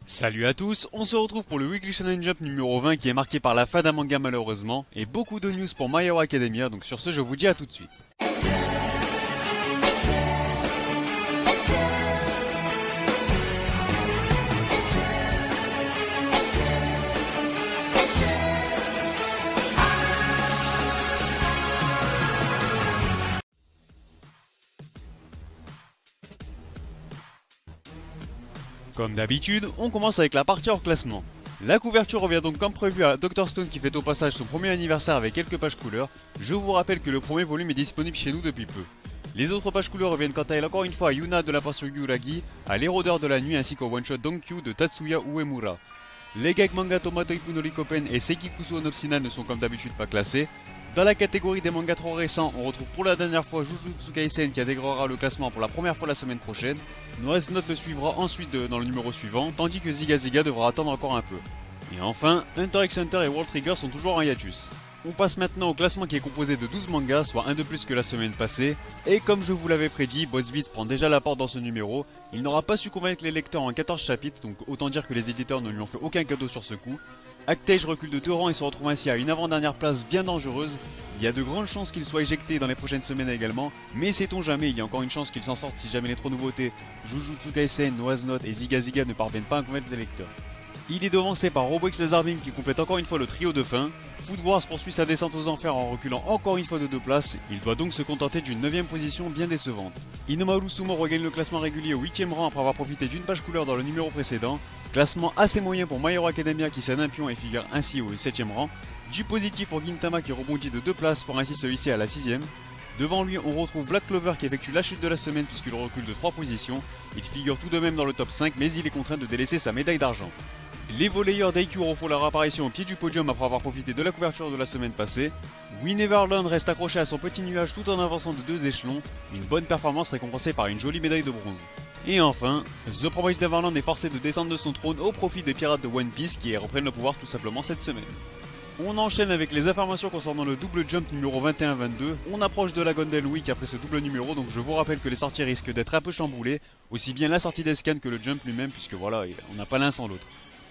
Salut à tous, on se retrouve pour le Weekly Shonen Jump numéro 20 qui est marqué par la fin d'un manga malheureusement, et beaucoup de news pour My Hero Academia, donc sur ce je vous dis à tout de suite. Comme d'habitude, on commence avec la partie hors classement. La couverture revient donc comme prévu à Dr Stone qui fête au passage son premier anniversaire avec quelques pages couleurs. Je vous rappelle que le premier volume est disponible chez nous depuis peu. Les autres pages couleurs reviennent quant à elles encore une fois à Yuna de la passion Yuragi, à l'érodeur de la nuit ainsi qu'au one-shot Donkyu de Tatsuya Uemura. Les gags manga Tomato Ipu no Rikopen et Sekikusu Onopsina ne sont comme d'habitude pas classés. Dans la catégorie des mangas trop récents, on retrouve pour la dernière fois Jujutsu Kaisen qui intégrera le classement pour la première fois la semaine prochaine. Noise Note le suivra ensuite dans le numéro suivant, tandis que Ziga Ziga devra attendre encore un peu. Et enfin, Hunter x Hunter et World Trigger sont toujours en hiatus. On passe maintenant au classement qui est composé de 12 mangas, soit un de plus que la semaine passée. Et comme je vous l'avais prédit, Boss Beats prend déjà la porte dans ce numéro. Il n'aura pas su convaincre les lecteurs en 14 chapitres, donc autant dire que les éditeurs ne lui ont fait aucun cadeau sur ce coup. Actage recule de 2 rangs et se retrouve ainsi à une avant-dernière place bien dangereuse. Il y a de grandes chances qu'il soit éjecté dans les prochaines semaines également, mais sait-on jamais, il y a encore une chance qu'il s'en sorte si jamais les 3 nouveautés, Jujutsu Kaisen, Noise Note et Ziga Ziga ne parviennent pas à convaincre les lecteurs. Il est devancé par Robo X Lazarbeam qui complète encore une fois le trio de fin. Food Wars poursuit sa descente aux enfers en reculant encore une fois de 2 places, il doit donc se contenter d'une 9ème position bien décevante. Inomaru Sumo regagne le classement régulier au 8ème rang après avoir profité d'une page couleur dans le numéro précédent. Classement assez moyen pour My Hero Academia qui cède un pion et figure ainsi au 7ème rang. Du positif pour Gintama qui rebondit de 2 places pour ainsi se hisser à la 6ème. Devant lui, on retrouve Black Clover qui effectue la chute de la semaine puisqu'il recule de 3 positions. Il figure tout de même dans le top 5 mais il est contraint de délaisser sa médaille d'argent. Les volleyeurs d'Aikyuu refont leur apparition au pied du podium après avoir profité de la couverture de la semaine passée. We Neverland reste accroché à son petit nuage tout en avançant de 2 échelons, une bonne performance récompensée par une jolie médaille de bronze. Et enfin, The Promised Neverland est forcé de descendre de son trône au profit des pirates de One Piece qui reprennent le pouvoir tout simplement cette semaine. On enchaîne avec les informations concernant le double jump numéro 21-22. On approche de la Golden Week après ce double numéro, donc je vous rappelle que les sorties risquent d'être un peu chamboulées, aussi bien la sortie des scans que le jump lui-même, puisque voilà, on n'a pas l'un sans l'autre.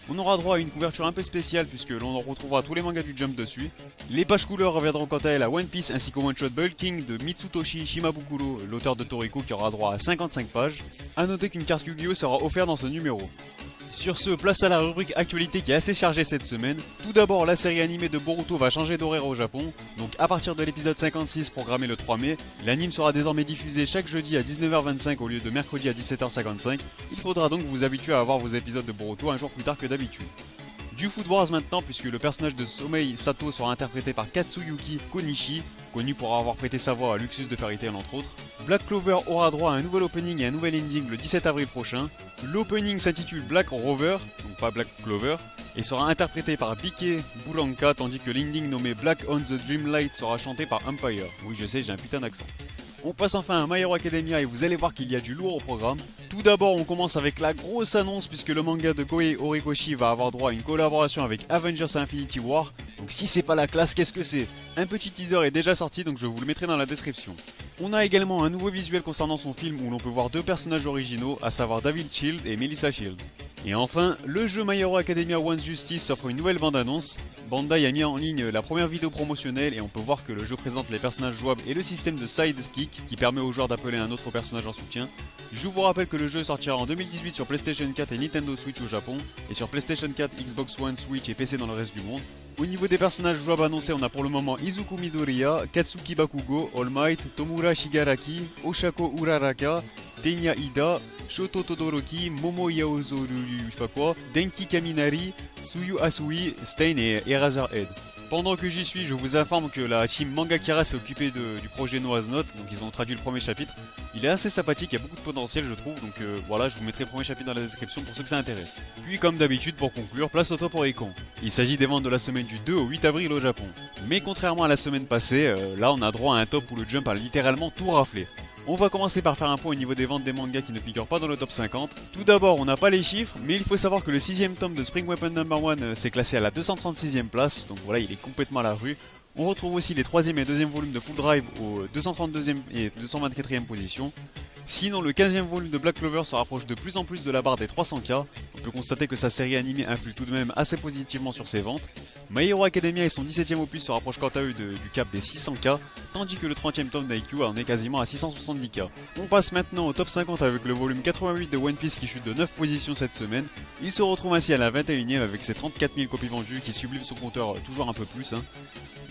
On aura droit à une couverture un peu spéciale puisque l'on retrouvera tous les mangas du Jump dessus. Les pages couleurs reviendront quant à elles à One Piece ainsi qu'au one-shot Bulking de Mitsutoshi Shimabukuro, l'auteur de Toriko qui aura droit à 55 pages. A noter qu'une carte Yu-Gi-Oh sera offerte dans ce numéro. Sur ce, place à la rubrique actualité qui est assez chargée cette semaine. Tout d'abord, la série animée de Boruto va changer d'horaire au Japon. Donc à partir de l'épisode 56 programmé le 3 mai, l'anime sera désormais diffusé chaque jeudi à 19h25 au lieu de mercredi à 17h55. Il faudra donc vous habituer à avoir vos épisodes de Boruto un jour plus tard que d'habitude. Du Food Wars maintenant, puisque le personnage de Somei Sato sera interprété par Katsuyuki Konishi, connu pour avoir prêté sa voix à Luxus de Fairy Tail entre autres. Black Clover aura droit à un nouvel opening et un nouvel ending le 17 avril prochain. L'opening s'intitule Black Rover, donc pas Black Clover, et sera interprété par Bike Buranka, tandis que l'ending nommé Black on the Dreamlight sera chanté par Empire. Oui je sais, j'ai un putain d'accent. On passe enfin à My Hero Academia et vous allez voir qu'il y a du lourd au programme. Tout d'abord, on commence avec la grosse annonce puisque le manga de Koei Horikoshi va avoir droit à une collaboration avec Avengers Infinity War. Donc si c'est pas la classe, qu'est-ce que c'est? Un petit teaser est déjà sorti donc je vous le mettrai dans la description. On a également un nouveau visuel concernant son film où l'on peut voir 2 personnages originaux, à savoir David Shield et Melissa Shield. Et enfin, le jeu My Hero Academia One Justice offre une nouvelle bande-annonce. Bandai a mis en ligne la première vidéo promotionnelle et on peut voir que le jeu présente les personnages jouables et le système de sidekick qui permet aux joueurs d'appeler un autre personnage en soutien. Je vous rappelle que le jeu sortira en 2018 sur PlayStation 4 et Nintendo Switch au Japon et sur PlayStation 4, Xbox One, Switch et PC dans le reste du monde. Au niveau des personnages jouables annoncés, on a pour le moment Izuku Midoriya, Katsuki Bakugo, All Might, Tomura Shigaraki, Oshako Uraraka, Tenya Ida, Shoto Todoroki, Momo Yaozoru, je sais pas quoi, Denki Kaminari, Tsuyu Asui, Stain et Eraserhead. Pendant que j'y suis, je vous informe que la team Manga Kira s'est occupée du projet Noise Note, donc ils ont traduit le premier chapitre. Il est assez sympathique, il y a beaucoup de potentiel je trouve, donc voilà, je vous mettrai le premier chapitre dans la description pour ceux que ça intéresse. Puis comme d'habitude, pour conclure, place au top Oricon. Il s'agit des ventes de la semaine du 2 au 8 avril au Japon. Mais contrairement à la semaine passée, là on a droit à un top où le Jump a littéralement tout raflé. On va commencer par faire un point au niveau des ventes des mangas qui ne figurent pas dans le top 50. Tout d'abord, on n'a pas les chiffres, mais il faut savoir que le 6ème tome de Spring Weapon No. 1 s'est classé à la 236ème place, donc voilà, il est complètement à la rue. On retrouve aussi les 3e et 2e volumes de Full Drive aux 232e et 224e positions. Sinon, le 15e volume de Black Clover se rapproche de plus en plus de la barre des 300K. On peut constater que sa série animée influe tout de même assez positivement sur ses ventes. My Hero Academia et son 17e opus se rapprochent quant à eux du cap des 600K, tandis que le 30e tome d'IQ en est quasiment à 670K. On passe maintenant au top 50 avec le volume 88 de One Piece qui chute de 9 positions cette semaine. Il se retrouve ainsi à la 21e avec ses 34 000 copies vendues qui subliment son compteur toujours un peu plus.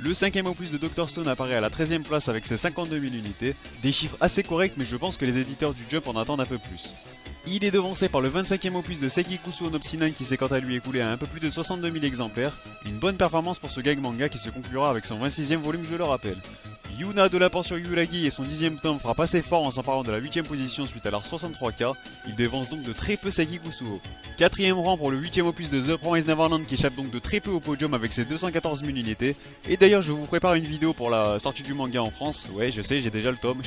Le 5e opus de Dr Stone apparaît à la 13e place avec ses 52 000 unités, des chiffres assez corrects mais je pense que les éditeurs du Jump en attendent un peu plus. Il est devancé par le 25e opus de Sekikusu Onopsinan qui s'est quant à lui écoulé à un peu plus de 62 000 exemplaires, une bonne performance pour ce gag manga qui se conclura avec son 26e volume je le rappelle. Yuna de la pension Yuragi et son 10e tome frappe assez fort en s'emparant de la 8e position suite à leur 63K, il dévance donc de très peu Sekikusuo. 4e rang pour le 8e opus de The Promised Neverland qui échappe donc de très peu au podium avec ses 214 000 unités, et d'ailleurs je vous prépare une vidéo pour la sortie du manga en France, ouais je sais j'ai déjà le tome,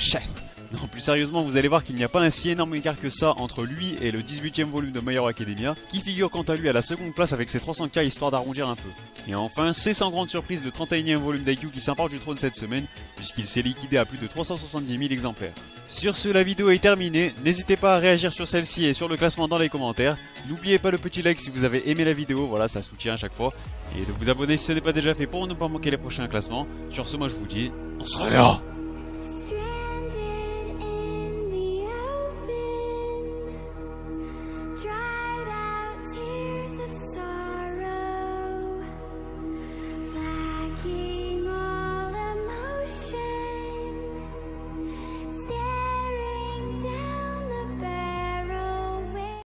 Non, plus sérieusement, vous allez voir qu'il n'y a pas un si énorme écart que ça entre lui et le 18e volume de My Hero Academia, qui figure quant à lui à la seconde place avec ses 300K histoire d'arrondir un peu. Et enfin, c'est sans grande surprise le 31e volume d'IQ qui s'emporte du trône cette semaine, puisqu'il s'est liquidé à plus de 370 000 exemplaires. Sur ce, la vidéo est terminée, n'hésitez pas à réagir sur celle-ci et sur le classement dans les commentaires. N'oubliez pas le petit like si vous avez aimé la vidéo, voilà ça soutient à chaque fois. Et de vous abonner si ce n'est pas déjà fait pour ne pas manquer les prochains classements. Sur ce, moi je vous dis, on se reverra.